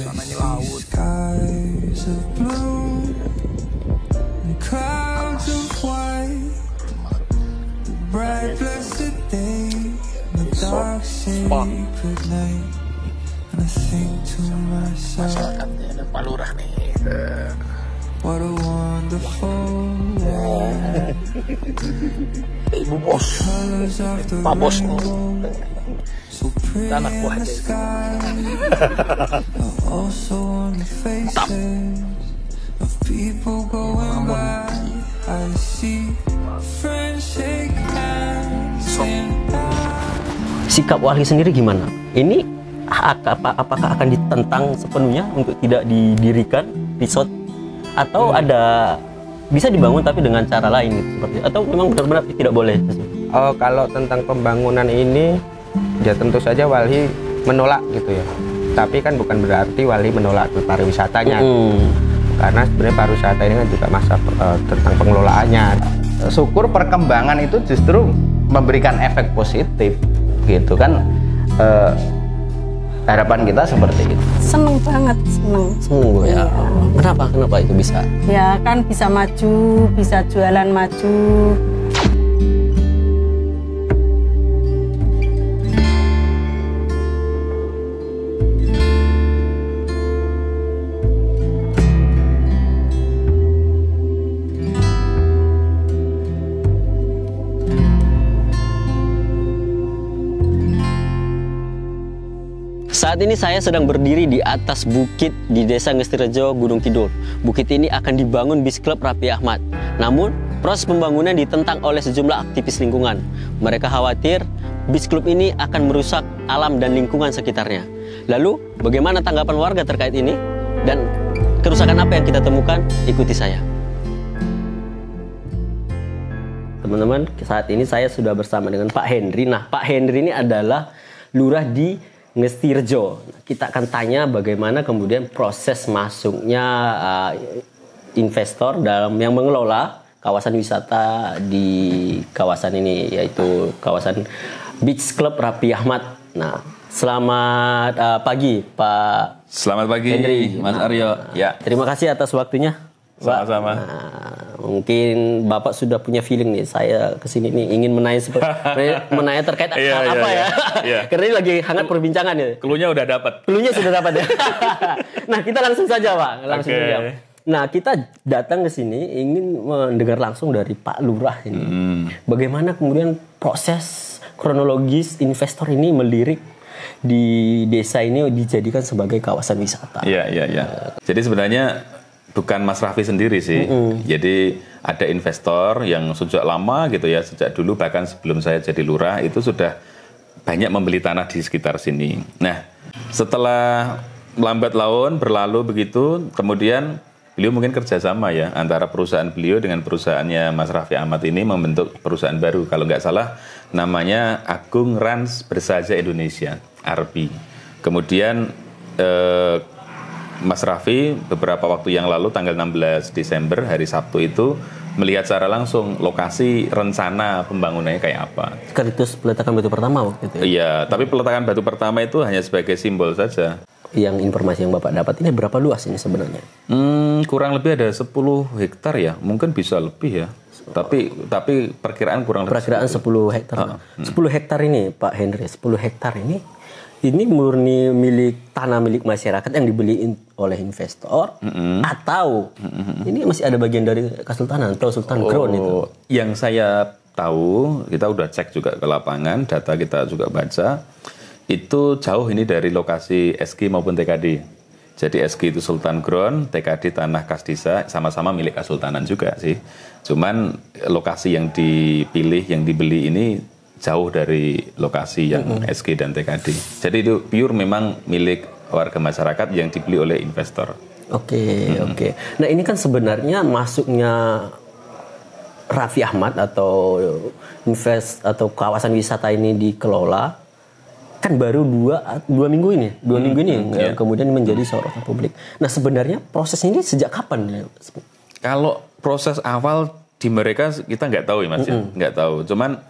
sananya laut. Masyarakatnya ada Pak Lurah nih. Ibu bos, Pak bos, anak buah. Mantap. Sikap Walhi sendiri gimana? Ini apakah akan ditentang sepenuhnya untuk tidak didirikan resort, atau ada bisa dibangun tapi dengan cara lain gitu, seperti atau memang benar-benar tidak boleh? Oh, kalau tentang pembangunan ini ya tentu saja Walhi menolak gitu ya. Tapi kan bukan berarti Walhi menolak pariwisatanya. Karena sebenarnya pariwisata ini kan juga masa tentang pengelolaannya. Syukur perkembangan itu justru memberikan efek positif gitu kan. Harapan kita seperti itu. Seneng banget, Seneng Bu ya. Kenapa itu bisa? Ya kan bisa maju, bisa jualan maju. Saat ini saya sedang berdiri di atas bukit di Desa Ngestirejo, Gunung Kidul. Bukit ini akan dibangun bis klub Raffi Ahmad. Namun, proses pembangunan ditentang oleh sejumlah aktivis lingkungan. Mereka khawatir bis klub ini akan merusak alam dan lingkungan sekitarnya. Lalu, bagaimana tanggapan warga terkait ini? Dan kerusakan apa yang kita temukan? Ikuti saya. Teman-teman, saat ini saya sudah bersama dengan Pak Henry. Nah, Pak Henry ini adalah lurah di Ngestirejo. Kita akan tanya bagaimana kemudian proses masuknya investor dalam yang mengelola kawasan wisata di kawasan ini, yaitu kawasan Beach Club Raffi Ahmad. Nah, selamat pagi Pak. Selamat pagi Henry. Mas Aryo. Ya, terima kasih atas waktunya. Sama-sama. Nah, mungkin Bapak sudah punya feeling nih, saya kesini nih ingin menanya terkait hal apa ya. Iya. Karena ini lagi hangat perbincangan ya. Cluenya udah dapat. Cluenya sudah dapat ya. Nah, kita langsung saja Pak, langsung saja. Nah, kita datang ke sini ingin mendengar langsung dari Pak Lurah ini. Bagaimana kemudian proses kronologis investor ini melirik di desa ini dijadikan sebagai kawasan wisata. Iya. Jadi sebenarnya bukan Mas Raffi sendiri sih. Jadi ada investor yang sejak lama gitu ya, sejak dulu bahkan sebelum saya jadi lurah itu sudah banyak membeli tanah di sekitar sini. Nah, setelah lambat laun berlalu begitu, kemudian beliau mungkin kerjasama ya antara perusahaan beliau dengan perusahaannya Mas Raffi Ahmad ini membentuk perusahaan baru. Kalau nggak salah namanya Agung Rans Bersaja Indonesia, ARBI. Kemudian Mas Raffi beberapa waktu yang lalu tanggal 16 Desember hari Sabtu itu melihat secara langsung lokasi rencana pembangunannya kayak apa. Sekaligus peletakan batu pertama waktu itu ya? Iya, tapi peletakan batu pertama itu hanya sebagai simbol saja. Yang informasi yang Bapak dapat ini berapa luas ini sebenarnya? Kurang lebih ada 10 hektar ya, mungkin bisa lebih ya. Tapi perkiraan kurang lebih. Perkiraan 10 hektar. 10 hektar ini Pak Henry, 10 hektar ini murni tanah milik masyarakat yang dibeli oleh investor atau ini masih ada bagian dari Kesultanan atau Sultan Ground itu? Yang saya tahu, kita udah cek juga ke lapangan, data kita juga baca, itu jauh ini dari lokasi SG maupun TKD. Jadi SG itu Sultan Ground, TKD tanah kas desa, sama-sama milik Kesultanan juga sih. Cuman lokasi yang dipilih, yang dibeli ini jauh dari lokasi yang SG dan TKD. Jadi itu pure memang milik warga masyarakat yang dibeli oleh investor. Oke. Nah, ini kan sebenarnya masuknya Raffi Ahmad atau kawasan wisata ini dikelola kan baru dua minggu ini yang kemudian menjadi sorotan publik. Nah, sebenarnya proses ini sejak kapan? Kalau proses awal di mereka kita nggak tahu ya Mas, nggak tahu. Cuman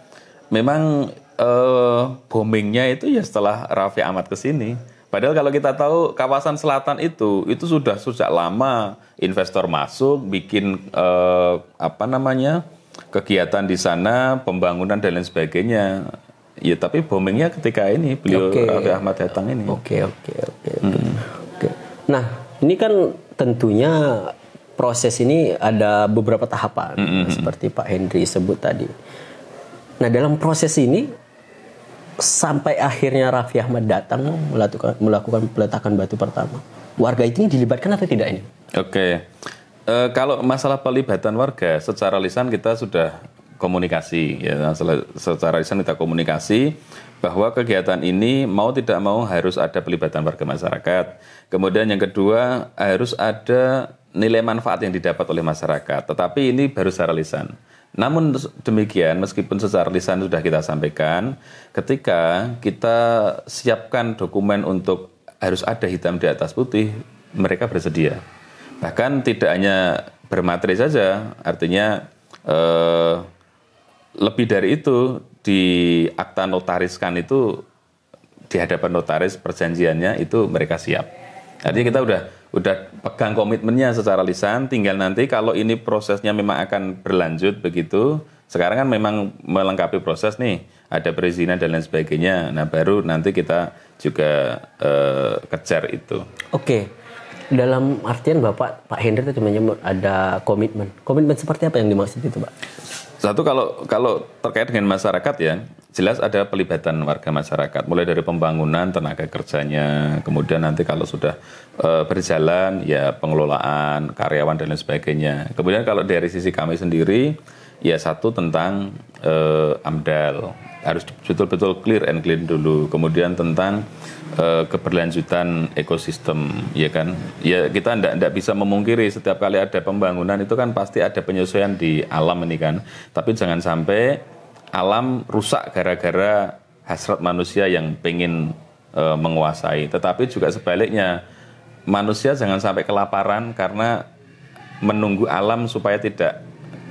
memang boomingnya itu ya setelah Raffi Ahmad kesini. Padahal kalau kita tahu kawasan selatan itu sudah sejak lama investor masuk, bikin kegiatan di sana, pembangunan dan lain sebagainya. Ya tapi boomingnya ketika ini beliau Raffi Ahmad datang ini. Oke. Nah, ini kan tentunya proses ini ada beberapa tahapan seperti Pak Hendri sebut tadi. Nah, dalam proses ini sampai akhirnya Raffi Ahmad datang melakukan peletakan batu pertama. Warga itu dilibatkan atau tidak ini? Oke. Kalau masalah pelibatan warga, secara lisan kita sudah komunikasi, ya. Secara lisan kita komunikasi bahwa kegiatan ini mau tidak mau harus ada pelibatan warga masyarakat. Kemudian yang kedua harus ada nilai manfaat yang didapat oleh masyarakat. Tetapi ini baru secara lisan. Namun demikian, meskipun secara lisan sudah kita sampaikan, ketika kita siapkan dokumen untuk harus ada hitam di atas putih, mereka bersedia. Bahkan tidak hanya bermateri saja, artinya lebih dari itu, di akta notariskan itu, di hadapan notaris perjanjiannya itu mereka siap. Artinya kita udah pegang komitmennya secara lisan, tinggal nanti kalau ini prosesnya memang akan berlanjut begitu, sekarang kan memang melengkapi proses nih, ada perizinan dan lain sebagainya, nah baru nanti kita juga kejar itu. Oke, dalam artian Pak Hendri tadi menyebut ada komitmen seperti apa yang dimaksud itu Pak? Satu, kalau terkait dengan masyarakat ya, jelas ada pelibatan warga masyarakat, mulai dari pembangunan, tenaga kerjanya, kemudian nanti kalau sudah berjalan ya pengelolaan, karyawan dan lain sebagainya. Kemudian kalau dari sisi kami sendiri, ya satu tentang AMDAL, harus betul-betul clear and clean dulu. Kemudian tentang keberlanjutan ekosistem, ya kan? Ya kita ndak bisa memungkiri setiap kali ada pembangunan itu kan pasti ada penyesuaian di alam ini kan. Tapi jangan sampai alam rusak gara-gara hasrat manusia yang pengen menguasai. Tetapi juga sebaliknya, manusia jangan sampai kelaparan karena menunggu alam supaya tidak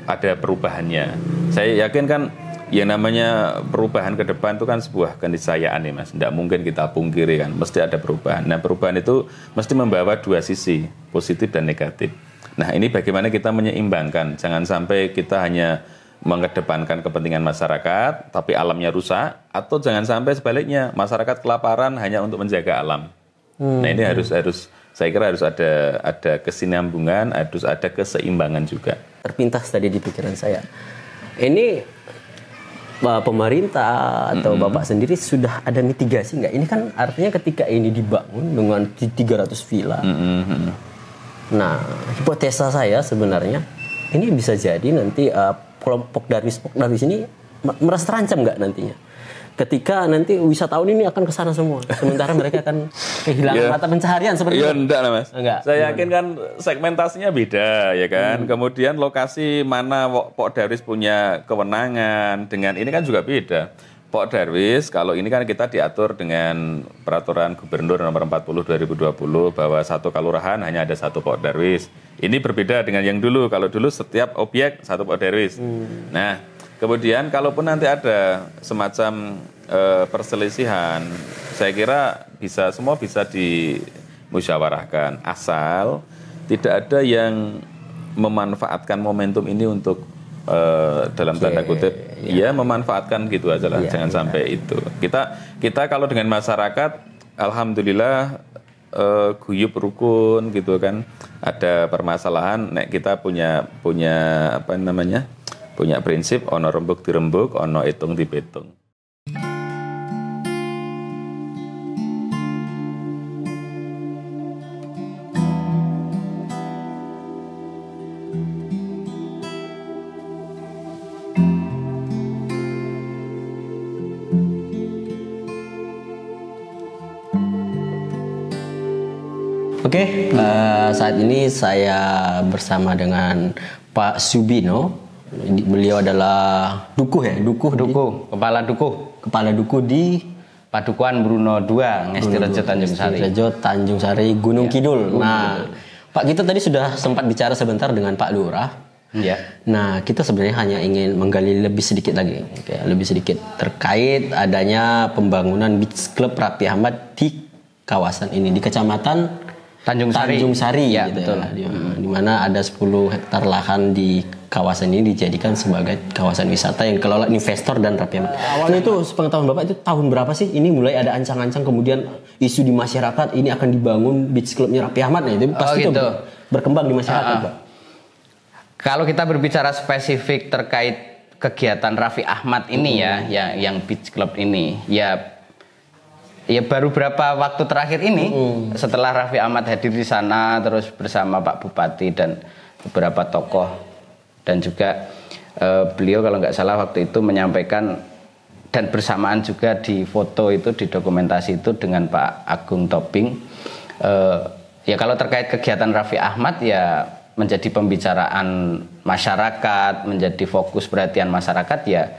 ada perubahannya. Saya yakin kan yang namanya perubahan ke depan itu kan sebuah keniscayaan nih Mas. Tidak mungkin kita pungkiri kan, mesti ada perubahan. Nah perubahan itu mesti membawa dua sisi, positif dan negatif. Nah ini bagaimana kita menyeimbangkan, jangan sampai kita hanya mengedepankan kepentingan masyarakat, tapi alamnya rusak, atau jangan sampai sebaliknya, masyarakat kelaparan hanya untuk menjaga alam. Nah ini harus saya kira harus ada kesinambungan, harus ada keseimbangan juga. Terpintas tadi di pikiran saya. Ini pemerintah atau Bapak sendiri sudah ada mitigasi nggak? Ini kan artinya ketika ini dibangun dengan 300 villa. Nah, hipotesa saya sebenarnya ini bisa jadi nanti kelompok darwis ini merasa terancam nggak nantinya? Ketika nanti wisatawan ini akan ke sana semua, sementara mereka akan kehilangan mata pencaharian seperti itu. Iya, enggak lah Mas. Enggak. Saya yakin kan segmentasinya beda ya kan. Kemudian lokasi mana Pok Darwis punya kewenangan dengan ini kan juga beda. Pok Darwis kalau ini kan kita diatur dengan peraturan Gubernur nomor 40 2020 bahwa satu kelurahan hanya ada satu Pok Darwis. Ini berbeda dengan yang dulu. Kalau dulu setiap objek satu Pok Darwis. Nah, kemudian kalaupun nanti ada semacam perselisihan, saya kira semua bisa dimusyawarahkan asal tidak ada yang memanfaatkan momentum ini untuk dalam tanda kutip ya memanfaatkan gitu aja lah, jangan sampai itu. Kita kalau dengan masyarakat alhamdulillah guyup rukun gitu kan. Ada permasalahan kita punya apa namanya? Punya prinsip ono rembuk dirembuk, ono itung dipetung. Oke, saat ini saya bersama dengan Pak Subino. Beliau adalah kepala dukuh di Padukuhan Bruno II, Ngestirejo Tanjung Sari, Gunung Kidul. Nah, Pak kita tadi sudah sempat bicara sebentar dengan Pak Lurah. Iya. Nah, kita sebenarnya hanya ingin menggali lebih sedikit lagi, lebih sedikit terkait adanya pembangunan Beach Club Raffi Ahmad di kawasan ini di Kecamatan Tanjung Sari ya, gitu betul. ya. Di mana ada 10 hektar lahan di kawasan ini dijadikan sebagai kawasan wisata yang dikelola investor dan Raffi Ahmad. Awalnya itu sepengetahuan Bapak itu tahun berapa sih ini mulai ada ancang-ancang kemudian isu di masyarakat ini akan dibangun beach clubnya Raffi Ahmad? Nah, itu pasti gitu. itu berkembang di masyarakat, Pak. Kalau kita berbicara spesifik terkait kegiatan Raffi Ahmad ini ya yang beach club ini ya baru berapa waktu terakhir ini setelah Raffi Ahmad hadir di sana terus bersama Pak Bupati dan beberapa tokoh dan juga beliau kalau nggak salah waktu itu menyampaikan dan bersamaan juga di foto itu di dokumentasi itu dengan Pak Agung Tobing ya kalau terkait kegiatan Raffi Ahmad ya menjadi pembicaraan masyarakat, menjadi fokus perhatian masyarakat ya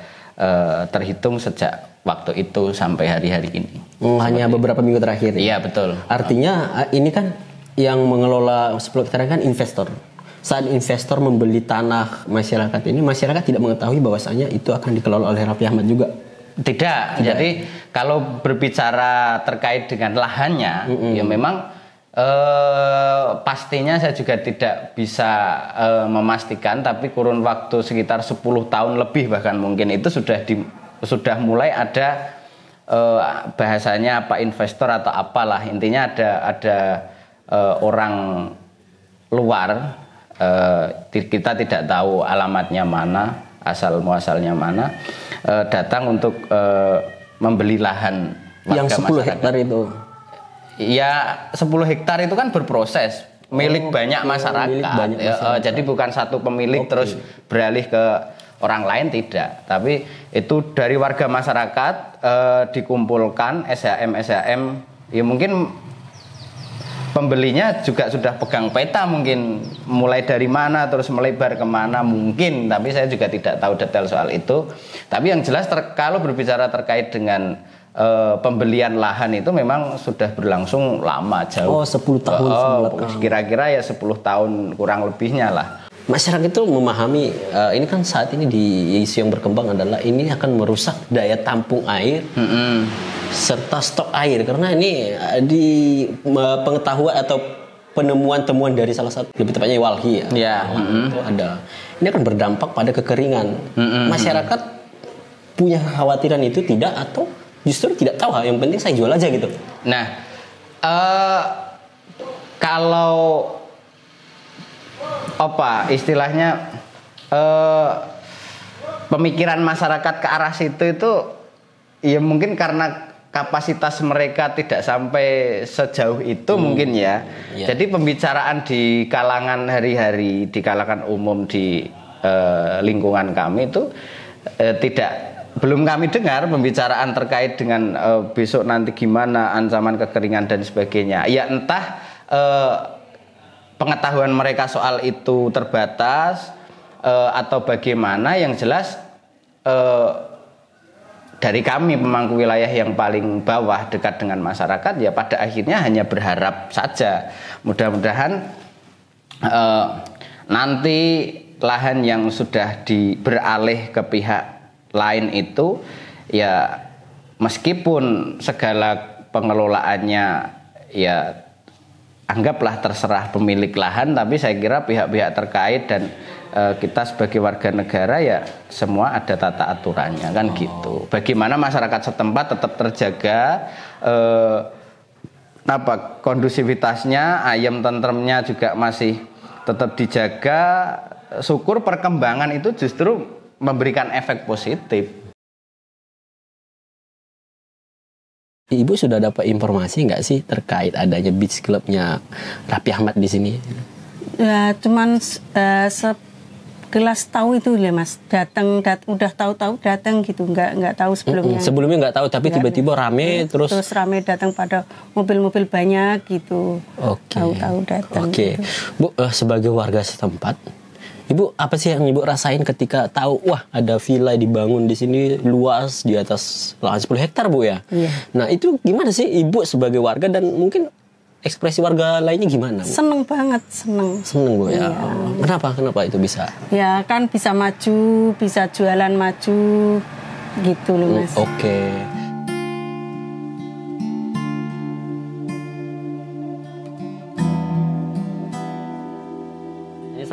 terhitung sejak waktu itu sampai hari-hari ini. Hanya beberapa minggu terakhir. Iya betul. Artinya ini kan yang mengelola 10 hektar kan investor. Saat investor membeli tanah masyarakat ini, masyarakat tidak mengetahui bahwasanya itu akan dikelola oleh Raffi Ahmad juga. Tidak. Jadi kalau berbicara terkait dengan lahannya, ya memang pastinya saya juga tidak bisa memastikan, tapi kurun waktu sekitar 10 tahun lebih bahkan mungkin itu sudah mulai ada bahasanya apa investor atau apalah intinya ada orang luar kita tidak tahu alamatnya mana asal muasalnya mana datang untuk membeli lahan yang 10 masyarakat. hektar itu. Ya 10 hektar itu kan berproses milik banyak masyarakat. Milik banyak masyarakat. Jadi bukan satu pemilik terus beralih ke orang lain tidak. Tapi itu dari warga masyarakat dikumpulkan SHM ya mungkin pembelinya juga sudah pegang peta mungkin mulai dari mana terus melebar kemana mungkin. Tapi saya juga tidak tahu detail soal itu. Tapi yang jelas kalau berbicara terkait dengan pembelian lahan itu memang sudah berlangsung lama jauh. 10 tahun sebelum. Kira-kira ya 10 tahun kurang lebihnya lah. Masyarakat itu memahami ini kan saat ini di isu yang berkembang adalah ini akan merusak daya tampung air serta stok air karena ini di pengetahuan atau penemuan temuan dari salah satu lebih tepatnya Walhi ya. Itu ada ini akan berdampak pada kekeringan. Masyarakat punya kekhawatiran itu tidak atau justru tidak tahu yang penting saya jual aja gitu. Nah, kalau apa istilahnya pemikiran masyarakat ke arah situ itu ya mungkin karena kapasitas mereka tidak sampai sejauh itu mungkin ya. Jadi pembicaraan di kalangan hari-hari di kalangan umum di lingkungan kami itu belum kami dengar pembicaraan terkait dengan besok nanti gimana ancaman kekeringan dan sebagainya. Ya entah pengetahuan mereka soal itu terbatas atau bagaimana. Yang jelas dari kami pemangku wilayah yang paling bawah dekat dengan masyarakat ya pada akhirnya hanya berharap saja mudah-mudahan nanti lahan yang sudah beralih ke pihak lain itu ya meskipun segala pengelolaannya ya anggaplah terserah pemilik lahan, tapi saya kira pihak-pihak terkait dan kita sebagai warga negara ya semua ada tata aturannya kan gitu. Bagaimana masyarakat setempat tetap terjaga kondusivitasnya, ayam tentremnya juga masih tetap dijaga. Syukur perkembangan itu justru memberikan efek positif. Ibu sudah dapat informasi nggak sih terkait adanya beach clubnya Raffi Ahmad di sini? Ya cuman sekelas tahu itu ya Mas, udah tahu-tahu datang gitu, nggak tahu sebelumnya. Sebelumnya nggak tahu, tapi tiba-tiba rame terus rame datang pada mobil-mobil banyak gitu. Tahu-tahu datang. Gitu. Bu, sebagai warga setempat, Ibu apa sih yang Ibu rasain ketika tahu wah ada villa dibangun di sini luas di atas lahan 10 hektar Bu ya? Iya. Nah itu gimana sih Ibu sebagai warga dan mungkin ekspresi warga lainnya gimana Bu? Seneng banget, seneng. Seneng Bu ya. Iya. Kenapa itu bisa? Ya kan bisa maju, bisa jualan maju gitu loh Mas. Oke.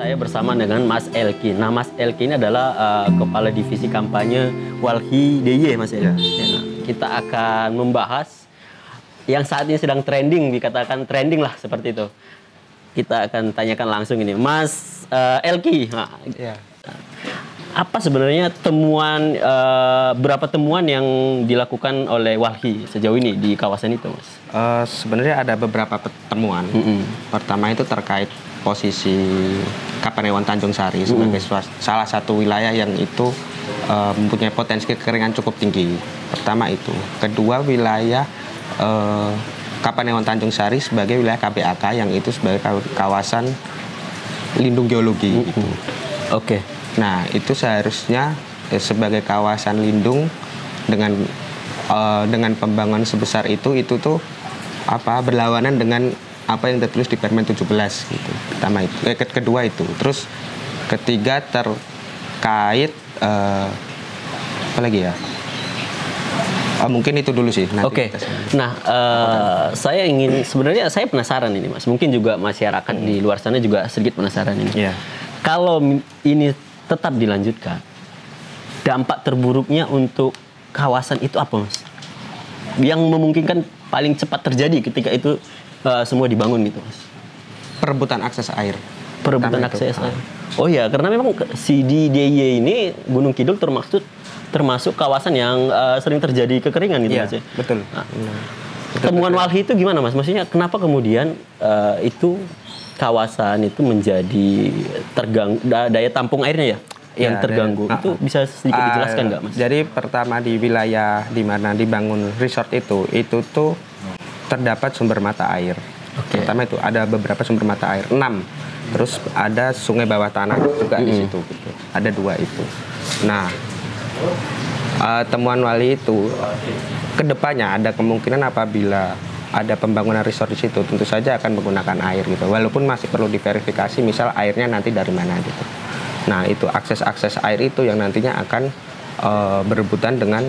saya bersama dengan Mas Elki. Nah, Mas Elki ini adalah Kepala Divisi Kampanye Walhi DIY, Mas ya. Ya, kita akan membahas yang saat ini sedang trending, dikatakan trending lah seperti itu. Kita akan tanyakan langsung ini, Mas Elki. Nah, Ya. apa sebenarnya temuan, berapa temuan yang dilakukan oleh Walhi sejauh ini di kawasan itu, Mas? Sebenarnya ada beberapa temuan. Pertama itu terkait posisi Kapanewon Tanjung Sari sebagai salah satu wilayah yang itu mempunyai potensi kekeringan cukup tinggi. Pertama itu. Kedua, wilayah Kapanewon Tanjung Sari sebagai wilayah KBAK yang itu sebagai kawasan lindung geologi. Oke. Nah, itu seharusnya sebagai kawasan lindung dengan pembangunan sebesar itu tuh berlawanan dengan apa yang tertulis di Permen 17 gitu. Pertama itu. Kedua itu. Terus ketiga terkait apa lagi ya? Mungkin itu dulu sih. Oke. Nah, sebenarnya saya penasaran ini, Mas. Mungkin juga masyarakat di luar sana juga sedikit penasaran ini. Iya. Kalau ini tetap dilanjutkan, dampak terburuknya untuk kawasan itu apa, Mas? Yang memungkinkan paling cepat terjadi ketika itu semua dibangun gitu, Mas? Perebutan akses air. Perebutan akses air. Oh ya, karena memang si di DIY ini Gunung Kidul termasuk kawasan yang sering terjadi kekeringan gitu, Iya, Mas ya. betul. Nah, temuan Walhi itu gimana, Mas? Maksudnya kenapa kemudian itu kawasan itu menjadi daya tampung airnya ya yang terganggu? Itu bisa sedikit dijelaskan nggak, Mas? Jadi pertama di wilayah di mana dibangun resort itu tuh terdapat sumber mata air. Pertama itu ada beberapa sumber mata air, 6. Terus ada sungai bawah tanah juga di situ gitu. Ada 2 itu. Nah, temuan Walhi itu kedepannya ada kemungkinan apabila ada pembangunan resort di situ tentu saja akan menggunakan air gitu. Walaupun masih perlu diverifikasi misal airnya nanti dari mana gitu. Nah, itu akses air itu yang nantinya akan berebutan dengan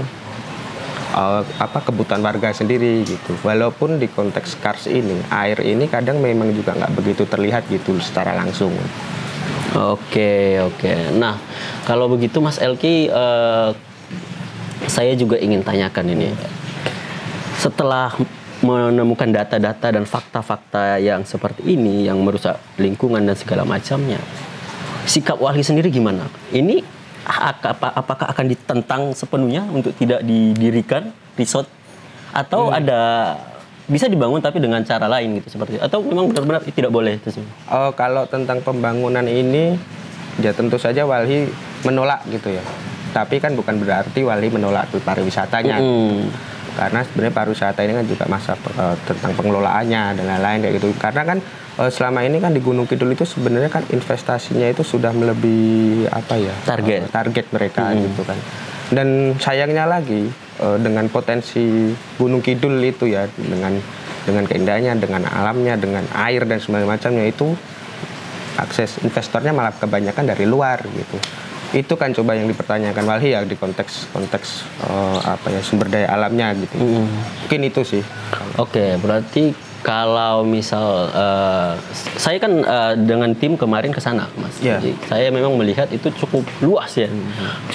kebutuhan warga sendiri gitu. Walaupun di konteks Kars ini air ini kadang memang juga nggak begitu terlihat gitu secara langsung. Oke. Nah, kalau begitu Mas Elki, saya juga ingin tanyakan ini. Setelah menemukan data-data dan fakta-fakta yang seperti ini yang merusak lingkungan dan segala macamnya, sikap Walhi sendiri gimana? Ini apakah akan ditentang sepenuhnya untuk tidak didirikan resort atau ada bisa dibangun tapi dengan cara lain gitu seperti itu? Atau memang benar-benar tidak boleh itu semua? Kalau tentang pembangunan ini ya tentu saja Walhi menolak gitu ya. Tapi kan bukan berarti Walhi menolak pariwisatanya. Karena sebenarnya pariwisata ini kan juga tentang pengelolaannya dan lain-lain kayak gitu. Karena kan selama ini kan di Gunung Kidul itu sebenarnya kan investasinya itu sudah melebihi target mereka gitu kan. Dan sayangnya lagi dengan potensi Gunung Kidul itu ya dengan keindahannya, dengan alamnya, dengan air dan sebagainya macamnya itu akses investornya malah kebanyakan dari luar gitu. Itu kan coba yang dipertanyakan Walhi ya di konteks sumber daya alamnya gitu. Mungkin itu sih. Oke, berarti kalau misal saya kan dengan tim kemarin ke sana, Mas. Yeah. Jadi saya memang melihat itu cukup luas ya.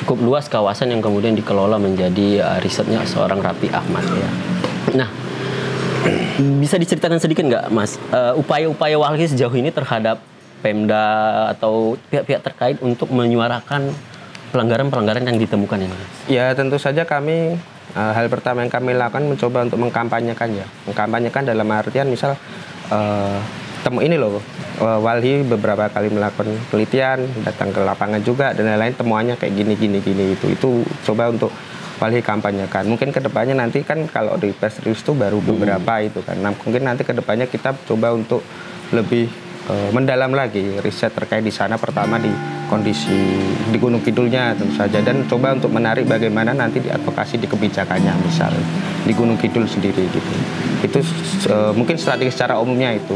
Cukup luas kawasan yang kemudian dikelola menjadi risetnya seorang Raffi Ahmad ya. Nah, bisa diceritakan sedikit nggak, Mas, upaya-upaya Walhi sejauh ini terhadap Pemda atau pihak-pihak terkait untuk menyuarakan pelanggaran-pelanggaran yang ditemukan ini? Ya tentu saja kami hal pertama yang kami lakukan mencoba untuk mengkampanyekan ya. Mengkampanyekan dalam artian misal Walhi beberapa kali melakukan penelitian, datang ke lapangan juga dan lain-lain, temuannya kayak gini itu coba untuk Walhi kampanyekan. Mungkin kedepannya nanti kan kalau di press release itu baru beberapa itu kan. Nah, mungkin nanti kedepannya kita coba untuk lebih mendalam lagi riset terkait di sana, pertama di kondisi di Gunung Kidulnya tentu saja, dan coba untuk menarik bagaimana nanti diadvokasi di kebijakannya misal di Gunung Kidul sendiri gitu. Itu mungkin strategi secara umumnya itu.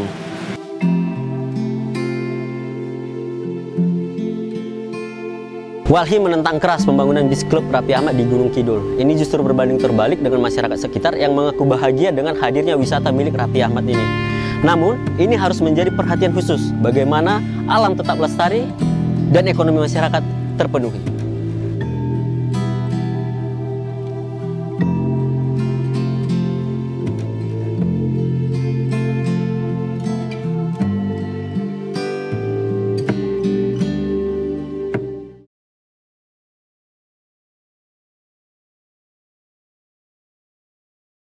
Walhi menentang keras pembangunan bis klub Raffi Ahmad di Gunung Kidul. Ini justru berbanding terbalik dengan masyarakat sekitar yang mengaku bahagia dengan hadirnya wisata milik Raffi Ahmad ini. Namun, ini harus menjadi perhatian khusus bagaimana alam tetap lestari dan ekonomi masyarakat terpenuhi.